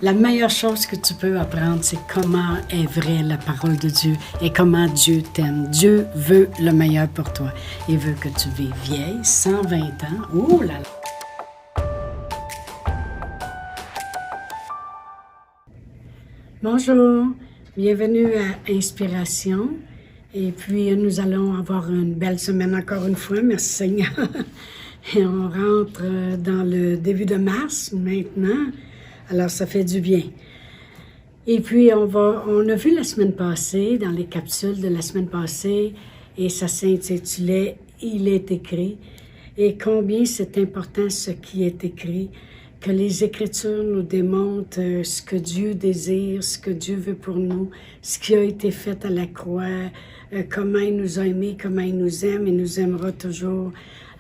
La meilleure chose que tu peux apprendre, c'est comment est vraie la parole de Dieu et comment Dieu t'aime. Dieu veut le meilleur pour toi. Il veut que tu vives vieille, 120 ans. Ouh là là! Bonjour, bienvenue à Inspiration. Et puis, nous allons avoir une belle semaine encore une fois, merci Seigneur. Et on rentre dans le début de mars maintenant. Alors, ça fait du bien. Et puis, on a vu la semaine passée, dans les capsules de la semaine passée, et ça s'intitulait « Il est écrit ». Et combien c'est important ce qui est écrit, que les Écritures nous démontrent ce que Dieu désire, ce que Dieu veut pour nous, ce qui a été fait à la croix, comment il nous a aimés, comment il nous aime et nous aimera toujours,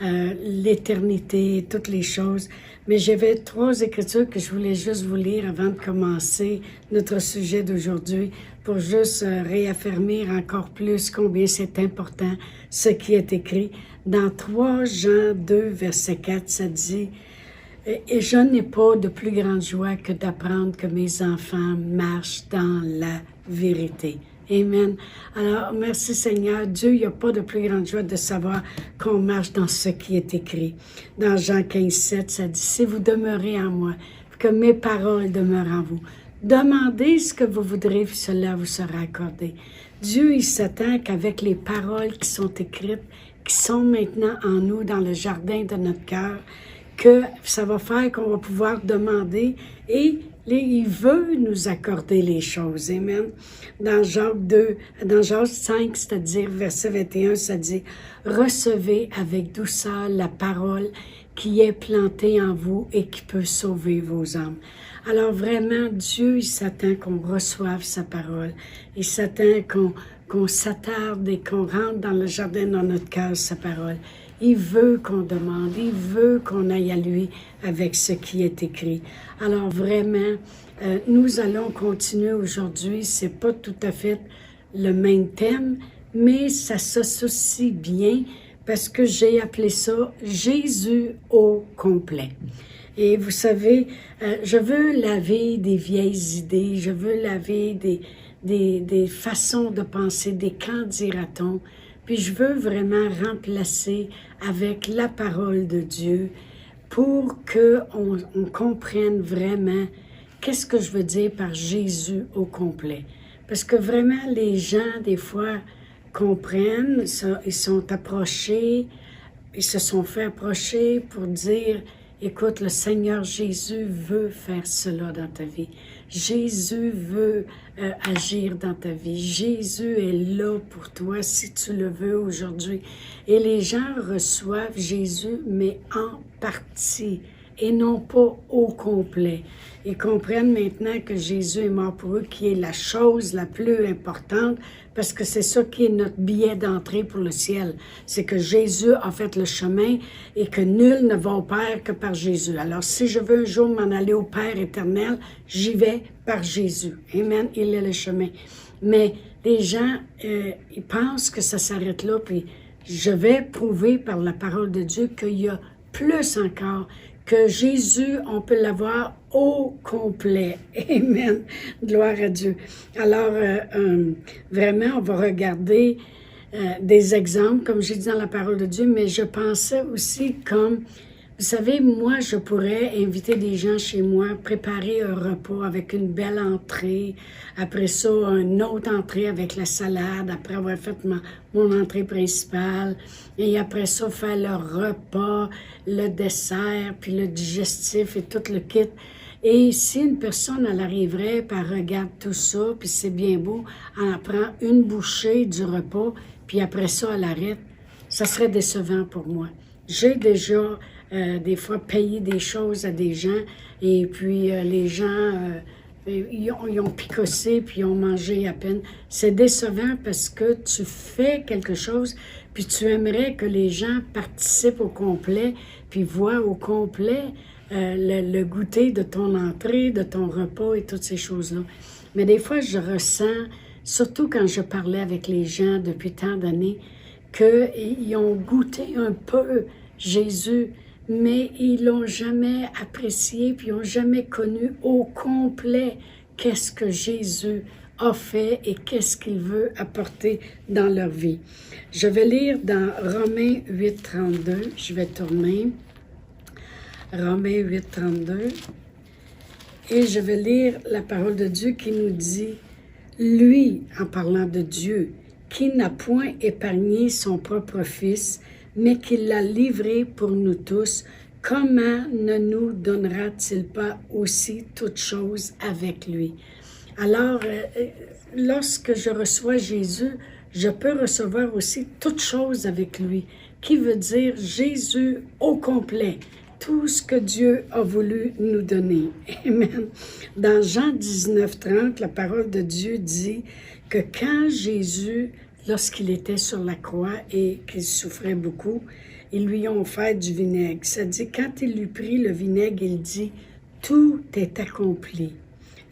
l'éternité, toutes les choses. Mais j'avais 3 Écritures que je voulais juste vous lire avant de commencer notre sujet d'aujourd'hui pour juste réaffirmer encore plus combien c'est important ce qui est écrit. Dans 3 Jean 2, verset 4, ça dit « Et je n'ai pas de plus grande joie que d'apprendre que mes enfants marchent dans la vérité. » Amen. Alors, merci Seigneur. Dieu, il n'y a pas de plus grande joie de savoir qu'on marche dans ce qui est écrit. Dans Jean 15, 7, ça dit « Si vous demeurez en moi, que mes paroles demeurent en vous, demandez ce que vous voudrez, puis cela vous sera accordé. » Dieu, il s'attend qu'avec les paroles qui sont écrites, qui sont maintenant en nous, dans le jardin de notre cœur, que ça va faire qu'on va pouvoir demander et il veut nous accorder les choses. Amen. Dans Jacques 5, c'est-à-dire verset 21, ça dit « Recevez avec douceur la parole qui est plantée en vous et qui peut sauver vos âmes. » Alors vraiment, Dieu, il s'attend qu'on reçoive sa parole. Il s'attend qu'on s'attarde et qu'on rentre dans le jardin dans notre cœur, sa parole. Il veut qu'on demande, il veut qu'on aille à lui avec ce qui est écrit. Alors vraiment, nous allons continuer aujourd'hui. C'est pas tout à fait le même thème, mais ça s'associe bien parce que j'ai appelé ça « Jésus au complet ». Et vous savez, je veux laver des vieilles idées, je veux laver des façons de penser, des qu'en dira-t-on. Puis je veux vraiment remplacer avec la parole de Dieu pour qu'on comprenne vraiment qu'est-ce que je veux dire par Jésus au complet. Parce que vraiment, les gens, des fois, comprennent, ils sont approchés, ils se sont fait approcher pour dire « Écoute, le Seigneur Jésus veut faire cela dans ta vie. Jésus veut agir dans ta vie. Jésus est là pour toi si tu le veux aujourd'hui. » Et les gens reçoivent Jésus, mais en partie, et non pas au complet. Ils comprennent maintenant que Jésus est mort pour eux, qui est la chose la plus importante, parce que c'est ça qui est notre billet d'entrée pour le ciel. C'est que Jésus a fait le chemin et que nul ne va au Père que par Jésus. Alors, si je veux un jour m'en aller au Père éternel, j'y vais par Jésus. Amen, il est le chemin. Mais les gens, ils pensent que ça s'arrête là, puis je vais prouver par la parole de Dieu qu'il y a plus encore, que Jésus, on peut l'avoir au complet. Amen. Gloire à Dieu. Alors, vraiment, on va regarder des exemples, comme j'ai dit dans la parole de Dieu, mais je pensais aussi comme, vous savez, moi, je pourrais inviter des gens chez moi, préparer un repas avec une belle entrée, après ça, une autre entrée avec la salade, après avoir fait mon entrée principale, et après ça, faire le repas, le dessert, puis le digestif et tout le kit. Et si une personne, elle arriverait, puis elle regarde tout ça, puis c'est bien beau, elle prend une bouchée du repas, puis après ça, elle arrête, ça serait décevant pour moi. J'ai déjà des fois payé des choses à des gens et puis les gens, ils ont picossé puis ils ont mangé à peine. C'est décevant parce que tu fais quelque chose puis tu aimerais que les gens participent au complet puis voient au complet le goûter de ton entrée, de ton repas et toutes ces choses-là. Mais des fois, je ressens, surtout quand je parlais avec les gens depuis tant d'années, qu'ils ont goûté un peu Jésus, mais ils l'ont jamais apprécié, puis ils n'ont jamais connu au complet qu'est-ce que Jésus a fait et qu'est-ce qu'il veut apporter dans leur vie. Je vais lire dans Romains 8, 32. Je vais tourner. Romains 8, 32. Et je vais lire la parole de Dieu qui nous dit, lui, en parlant de Dieu, qui n'a point épargné son propre Fils, mais qui l'a livré pour nous tous, comment ne nous donnera-t-il pas aussi toutes choses avec lui? Alors, lorsque je reçois Jésus, je peux recevoir aussi toutes choses avec lui, qui veut dire Jésus au complet, tout ce que Dieu a voulu nous donner. Amen. Dans Jean 19, 30, la parole de Dieu dit que quand Jésus, lorsqu'il était sur la croix et qu'il souffrait beaucoup, ils lui ont offert du vinaigre. Ça dit, quand il lui prit le vinaigre, il dit, « Tout est accompli. »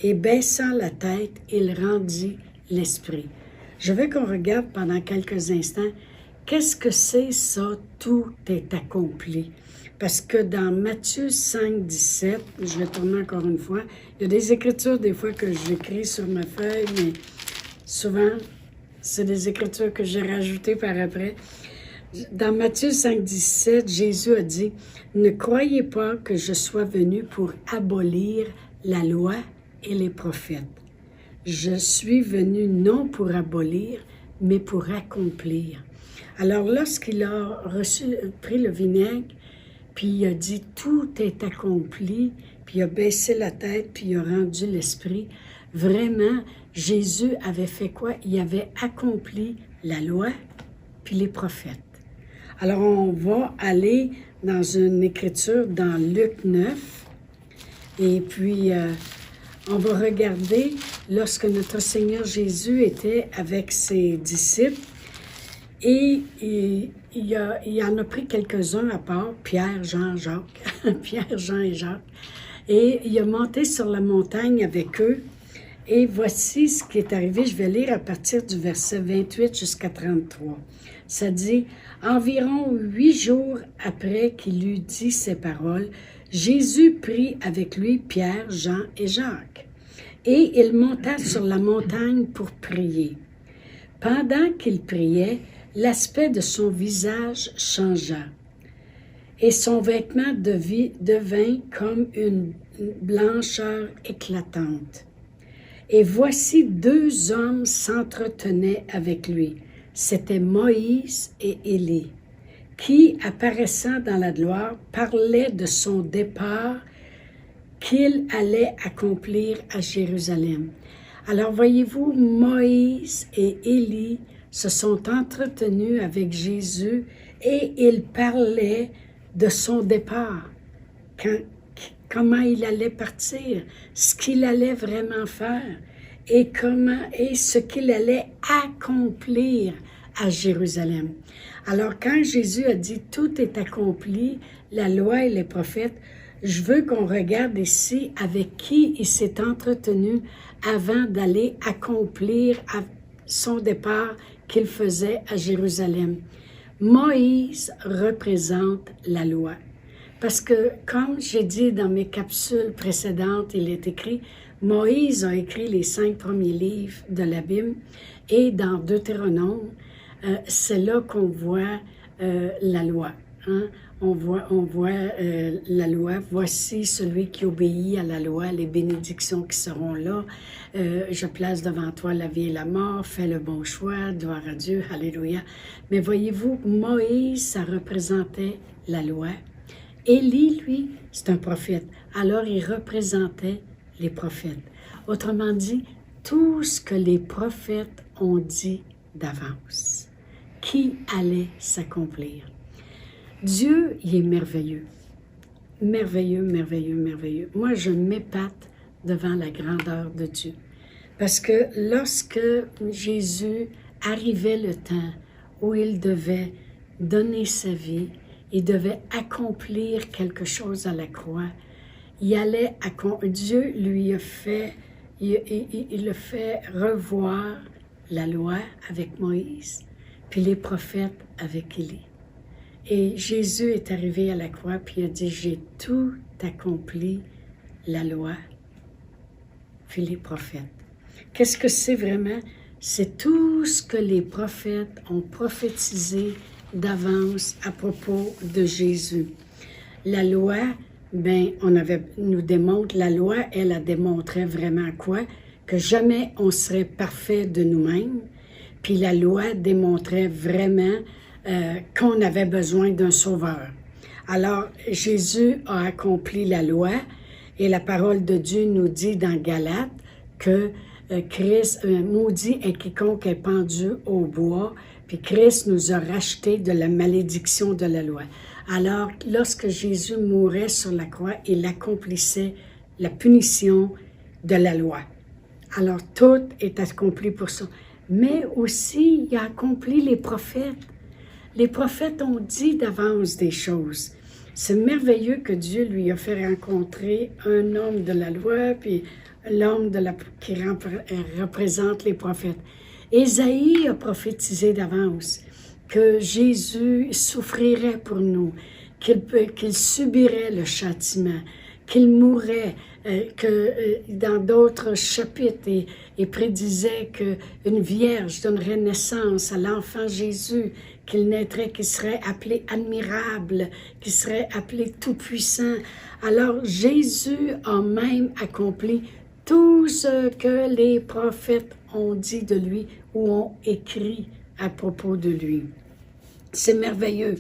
Et baissant la tête, il rendit l'esprit. Je veux qu'on regarde pendant quelques instants, qu'est-ce que c'est ça, tout est accompli? Parce que dans Matthieu 5, 17, je vais tourner encore une fois, il y a des écritures des fois que j'écris sur ma feuille, mais souvent, c'est des écritures que j'ai rajoutées par après. Dans Matthieu 5, 17, Jésus a dit, « Ne croyez pas que je sois venu pour abolir la loi et les prophètes. Je suis venu non pour abolir, mais pour accomplir. » Alors, lorsqu'il a pris le vinaigre, puis il a dit « Tout est accompli », puis il a baissé la tête, puis il a rendu l'esprit, vraiment, Jésus avait fait quoi? Il avait accompli la loi, puis les prophètes. Alors, on va aller dans une écriture dans Luc 9, et puis on va regarder lorsque notre Seigneur Jésus était avec ses disciples, et il en a pris quelques-uns à part, Pierre, Jean, Jacques, Pierre, Jean et Jacques, et il a monté sur la montagne avec eux, et voici ce qui est arrivé. Je vais lire à partir du verset 28 jusqu'à 33. Ça dit, « Environ 8 jours après qu'il eut dit ces paroles, Jésus prit avec lui Pierre, Jean et Jacques, et il monta sur la montagne pour prier. Pendant qu'il priait, l'aspect de son visage changea, et son vêtement devint comme une blancheur éclatante. Et voici 2 hommes s'entretenaient avec lui. C'étaient Moïse et Élie, qui, apparaissant dans la gloire, parlaient de son départ qu'il allait accomplir à Jérusalem. Alors voyez-vous, Moïse et Élie se sont entretenus avec Jésus et ils parlaient de son départ, comment il allait partir, ce qu'il allait vraiment faire et ce qu'il allait accomplir à Jérusalem. Alors quand Jésus a dit « Tout est accompli, la loi et les prophètes », je veux qu'on regarde ici avec qui il s'est entretenu avant d'aller accomplir son départ qu'il faisait à Jérusalem. Moïse représente la loi. Parce que, comme j'ai dit dans mes capsules précédentes, il est écrit, Moïse a écrit les 5 premiers livres de la Bible, et dans Deutéronome, c'est là qu'on voit la loi. Hein? On voit la loi. Voici celui qui obéit à la loi, les bénédictions qui seront là. Je place devant toi la vie et la mort, fais le bon choix, gloire à Dieu, alléluia. Mais voyez-vous, Moïse, ça représentait la loi. Élie, lui, c'est un prophète. Alors, il représentait les prophètes. Autrement dit, tout ce que les prophètes ont dit d'avance, qui allait s'accomplir. Dieu, il est merveilleux. Merveilleux, merveilleux, merveilleux. Moi, je m'épate devant la grandeur de Dieu. Parce que lorsque Jésus arrivait le temps où il devait donner sa vie, il devait accomplir quelque chose à la croix, Dieu lui a fait, il a fait revoir la loi avec Moïse, puis les prophètes avec Élie. Et Jésus est arrivé à la croix, puis il a dit, j'ai tout accompli, la loi, puis les prophètes. Qu'est-ce que c'est vraiment? C'est tout ce que les prophètes ont prophétisé d'avance à propos de Jésus. La loi, nous démontre, la loi, elle a démontré vraiment quoi? Que jamais on serait parfait de nous-mêmes. Puis la loi démontrait vraiment qu'on avait besoin d'un sauveur. Alors, Jésus a accompli la loi et la parole de Dieu nous dit dans Galates que Christ, maudit est quiconque est pendu au bois, puis Christ nous a rachetés de la malédiction de la loi. Alors, lorsque Jésus mourait sur la croix, il accomplissait la punition de la loi. Alors, tout est accompli pour ça. Mais aussi, il a accompli les prophètes. Les prophètes ont dit d'avance des choses. C'est merveilleux que Dieu lui a fait rencontrer un homme de la loi, puis l'homme qui représente les prophètes. Ésaïe a prophétisé d'avance que Jésus souffrirait pour nous, qu'il subirait le châtiment, qu'il mourrait, dans d'autres chapitres, il prédisait qu'une vierge donnerait naissance à l'enfant Jésus, qu'il naîtrait, qu'il serait appelé admirable, qu'il serait appelé tout-puissant. Alors Jésus a même accompli tout ce que les prophètes ont dit de lui ou ont écrit à propos de lui. C'est merveilleux.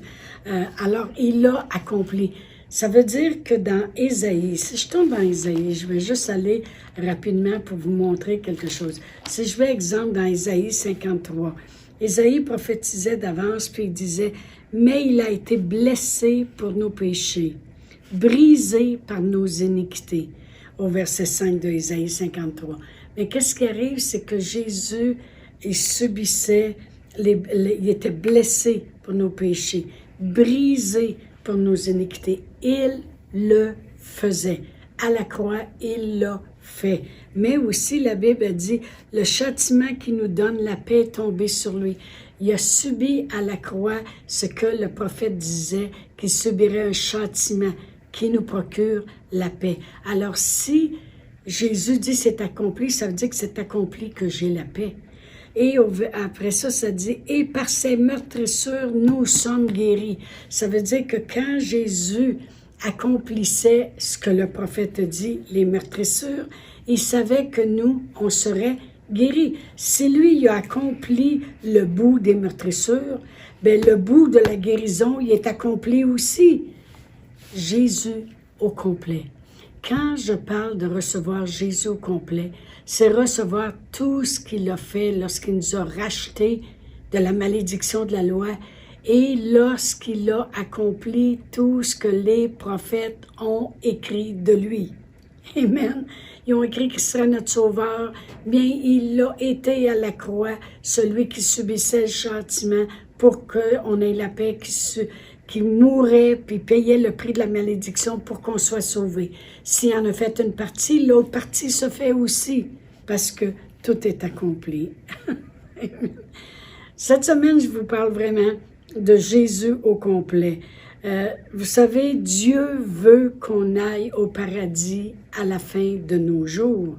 Alors, il l'a accompli. Ça veut dire que dans Ésaïe, si je tombe dans Ésaïe, je vais juste aller rapidement pour vous montrer quelque chose. Si je vais, exemple, dans Ésaïe 53, Ésaïe prophétisait d'avance, puis il disait, « Mais il a été blessé pour nos péchés, brisé par nos iniquités. » Au verset 5 de Ésaïe 53. Mais qu'est-ce qui arrive, c'est que Jésus, il subissait, il était blessé pour nos péchés, brisé pour nos iniquités. Il le faisait. À la croix, il l'a fait. Mais aussi, la Bible a dit, le châtiment qui nous donne la paix est tombé sur lui. Il a subi à la croix ce que le prophète disait, qu'il subirait un châtiment qui nous procure la paix. Alors, si Jésus dit c'est accompli, ça veut dire que c'est accompli que j'ai la paix. Et après ça, ça dit « Et par ses meurtrissures, nous sommes guéris ». Ça veut dire que quand Jésus accomplissait ce que le prophète dit, les meurtrissures, il savait que nous, on serait guéris. Si lui, il a accompli le bout des meurtrissures, bien, le bout de la guérison, il est accompli aussi. Jésus au complet. Quand je parle de recevoir Jésus au complet, c'est recevoir tout ce qu'il a fait lorsqu'il nous a rachetés de la malédiction de la loi et lorsqu'il a accompli tout ce que les prophètes ont écrit de lui. Amen. Ils ont écrit qu'il serait notre sauveur. Bien, il a été à la croix, celui qui subissait le châtiment pour qu'on ait la paix, qui mourait puis payait le prix de la malédiction pour qu'on soit sauvé. S'il en a fait une partie, l'autre partie se fait aussi, parce que tout est accompli. Cette semaine, je vous parle vraiment de Jésus au complet. Vous savez, Dieu veut qu'on aille au paradis à la fin de nos jours.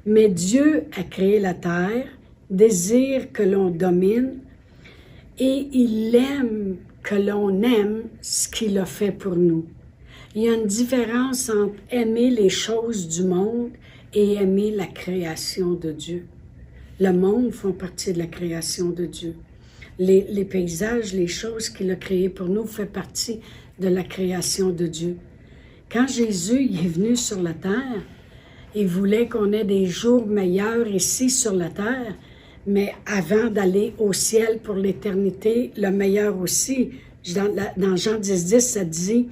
Mais Dieu a créé la terre, désire que l'on domine, et il aime que l'on aime ce qu'il a fait pour nous. Il y a une différence entre aimer les choses du monde et aimer la création de Dieu. Le monde font partie de la création de Dieu. Les paysages, les choses qu'il a créées pour nous font partie de la création de Dieu. Quand Jésus est venu sur la terre, il voulait qu'on ait des jours meilleurs ici sur la terre, mais avant d'aller au ciel pour l'éternité, le meilleur aussi. Dans Jean 10, ça dit,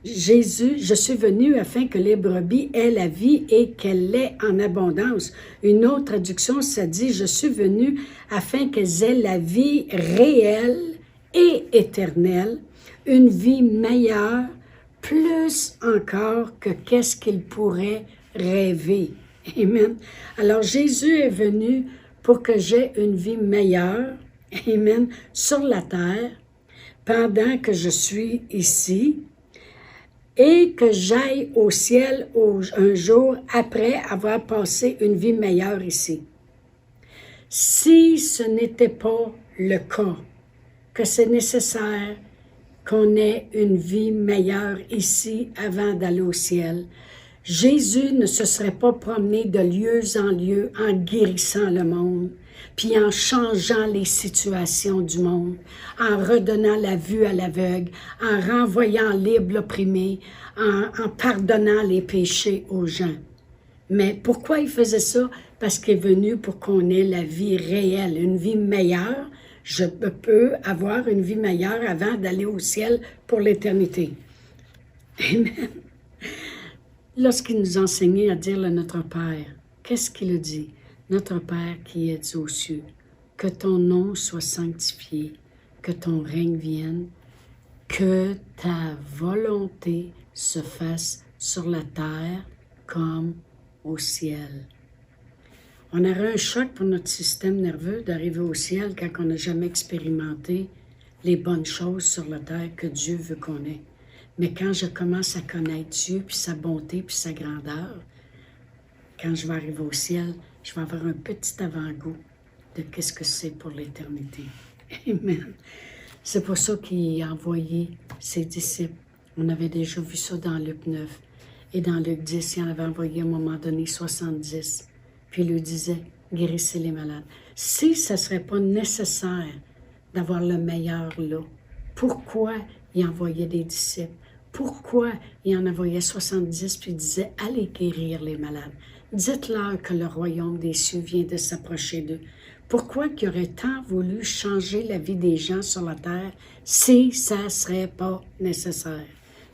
Jésus, je suis venu afin que les brebis aient la vie et qu'elle l'ait en abondance. Une autre traduction, ça dit, je suis venu afin qu'elles aient la vie réelle et éternelle, une vie meilleure, plus encore que qu'est-ce qu'ils pourraient rêver. Amen. Alors Jésus est venu pour que j'aie une vie meilleure, amen, sur la terre, pendant que je suis ici et que j'aille au ciel un jour après avoir passé une vie meilleure ici. Si ce n'était pas le cas, que c'est nécessaire qu'on ait une vie meilleure ici avant d'aller au ciel, Jésus ne se serait pas promené de lieu en lieu en guérissant le monde, puis en changeant les situations du monde, en redonnant la vue à l'aveugle, en renvoyant libre l'opprimé, en pardonnant les péchés aux gens. Mais pourquoi il faisait ça? Parce qu'il est venu pour qu'on ait la vie réelle, une vie meilleure. Je peux avoir une vie meilleure avant d'aller au ciel pour l'éternité. Amen. Lorsqu'il nous enseignait à dire le Notre Père, qu'est-ce qu'il a dit? Notre Père qui es aux cieux, que ton nom soit sanctifié, que ton règne vienne, que ta volonté se fasse sur la terre comme au ciel. On aurait un choc pour notre système nerveux d'arriver au ciel quand on n'a jamais expérimenté les bonnes choses sur la terre que Dieu veut qu'on ait. Mais quand je commence à connaître Dieu, puis sa bonté, puis sa grandeur, quand je vais arriver au ciel, je vais avoir un petit avant-goût de qu'est-ce que c'est pour l'éternité. Amen. C'est pour ça qu'il a envoyé ses disciples. On avait déjà vu ça dans Luc 9. Et dans Luc 10, il en avait envoyé à un moment donné 70. Puis il lui disait, guérissez les malades. Si ce ne serait pas nécessaire d'avoir le meilleur là, pourquoi il envoyait des disciples? Pourquoi il en envoyait 70 puis il disait, allez guérir les malades? Dites-leur que le royaume des cieux vient de s'approcher d'eux. Pourquoi qu'il aurait tant voulu changer la vie des gens sur la terre si ça ne serait pas nécessaire?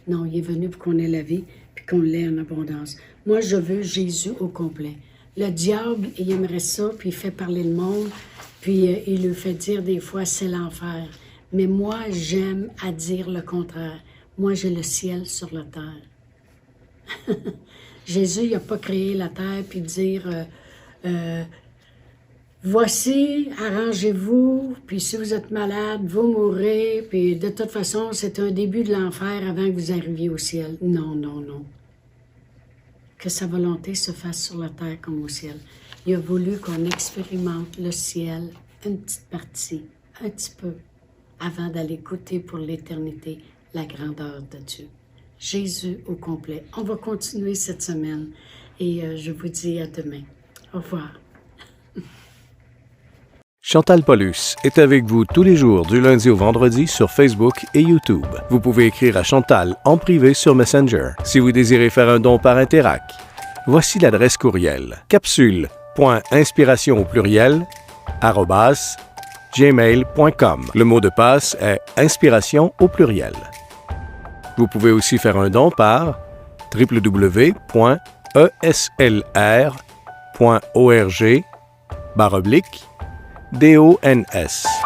Non, il est venu pour qu'on ait la vie puis qu'on l'ait en abondance. Moi, je veux Jésus au complet. Le diable, il aimerait ça, puis il fait parler le monde, puis il lui fait dire des fois, c'est l'enfer. Mais moi, j'aime à dire le contraire. Moi, j'ai le ciel sur la terre. Jésus, il n'a pas créé la terre, puis dire, voici, arrangez-vous, puis si vous êtes malade, vous mourrez, puis de toute façon, c'est un début de l'enfer avant que vous arriviez au ciel. Non, non, non. Que sa volonté se fasse sur la terre comme au ciel. Il a voulu qu'on expérimente le ciel, une petite partie, un petit peu, avant d'aller goûter pour l'éternité la grandeur de Dieu. Jésus au complet. On va continuer cette semaine et je vous dis à demain. Au revoir. Chantal Paulus est avec vous tous les jours du lundi au vendredi sur Facebook et YouTube. Vous pouvez écrire à Chantal en privé sur Messenger. Si vous désirez faire un don par Interac, voici l'adresse courriel capsule.inspiration au pluriel @gmail.com. Le mot de passe est inspiration au pluriel. Vous pouvez aussi faire un don par www.eslr.org/DONS.